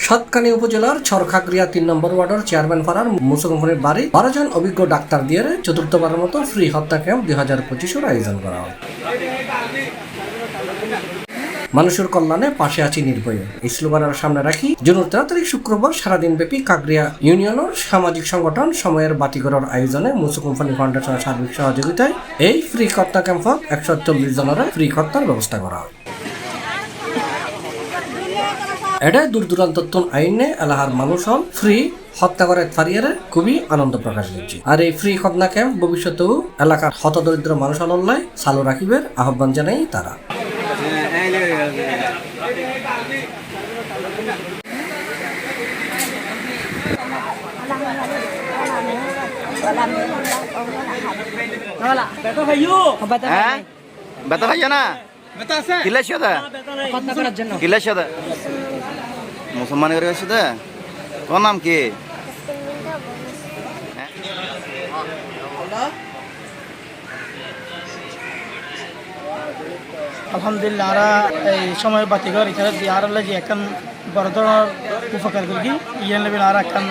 সাতকানি উপজেলার ছরখাগড়িয়া ৩ নম্বর ওয়ার্ডের চেয়ারম্যান পাড়ার মুসা কোম্পানির বাড়ি ১২ জন অভিজ্ঞ ডাক্তার দিয়ে চতুর্থবারের মতো ফ্রি হত্যা ক্যাম্প ২০২৫-এর আয়োজন করা হয়। মানুষের কল্যাণে পাশে আছি নির্ভয়ে এই স্লোগানের সামনে রাখি জুনের ১৩ তারিখ শুক্রবার সারাদিনব্যাপী কাগড়িয়া ইউনিয়নের সামাজিক সংগঠন সময়ের বাতিঘরের আয়োজনে মুসা কোম্পানি ফাউন্ডেশনের সার্বিক সহযোগিতায় এই ফ্রি হত্যা ক্যাম্পত ১৪০ জনের ফ্রি হত্যার ব্যবস্থা করা হয়। এটা দূর দূরান্ত আইনে এলাকার মানুষ হল ফ্রি হত্যা করে ফারিয়ারে খুবই আনন্দ প্রকাশ করছে। আর এই ফ্রি হত্যা ক্যাম্প ভবিষ্যতেও এলাকার হতদরিদ্র মানুষ হল্লাই চালু রাখিবের আহ্বান জানাই তারা। বেতা ভাইয়া না মুসলমানের সাথে তোর নাম কি? আলহামদুলিল্লাহ আরা এই সময় বাতিঘর এখানে আর যে এখন বড় ধরনের উপকার করি ইয়ান লেভেল আর এখন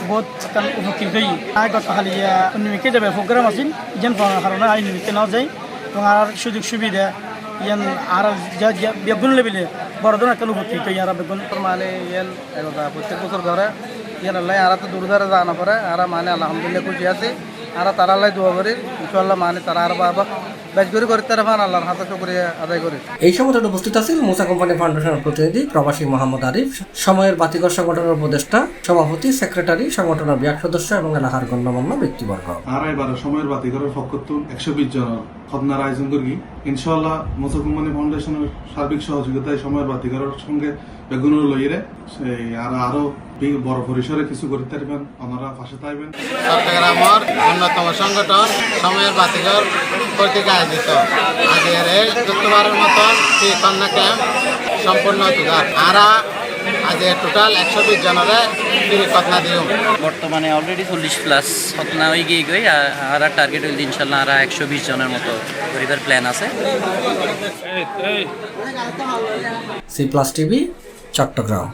বহুত এখন উপকৃত হই গত খালি নিমিকে যাবে প্রোগ্রাম আছে যেন কারণে আই নিমিকে না যায় এবং আর সুযোগ সুবিধা ইয়ান আর বেগুন লেভেলে বড় ধরনের এখন উপকৃত হই আর বেগুন মানে ইয়ান প্রত্যেক বছর ধরে ইয়ান আল্লাহ আর তো দূর ধারে যাওয়া না পারে আর মানে আলহামদুলিল্লাহ খুশি আছে আর তারা আল্লাহ দোয়া করি ইনশাআল্লাহ মানে তারা আর বাবা এই সময় উপস্থিত আছেন মুসা কোম্পানি ফাউন্ডেশনের প্রতিনিধি প্রবাসী মোহাম্মদ আরিফ, সময়ের বাতিঘর সংগঠনের উপদেষ্টা, সভাপতি, সেক্রেটারি, সংগঠনের বিভাগ সদস্য এবং এলাকার গণ্যমান্য ব্যক্তিবর্গ। আর এবার সময়ের বাতিঘরের পক্ষ 120 জন খতনার আয়োজন করি ইনশাআল্লাহ মুসা কোম্পানি ফাউন্ডেশনের সার্বিক সহযোগিতায় সময়ের বাতিঘরের সঙ্গে বেগুনের লইরে সেই আরো বড় পরিসরে কিছু করতে পারবেন, ওনারা পাশে থাকবেন। চট্টগ্রামের অন্যতম সংগঠন সময়ের বাতিঘর কর্তৃক আয়োজিত আজকের এই চতুর্থবারের মতন ফ্রি কন্যা ক্যাম্প সম্পূর্ণ উদ্ধার আরা আজ টোটাল 120 জনের ফ্রি কন্যা দিও। বর্তমানে অলরেডি 40+ হতনা হয়ে গিয়ে আর টার্গেট হইল ইনশাল্লাহ আর 120 জনের মতো পরিবার প্ল্যান আছে। C plus TV, Chittagong.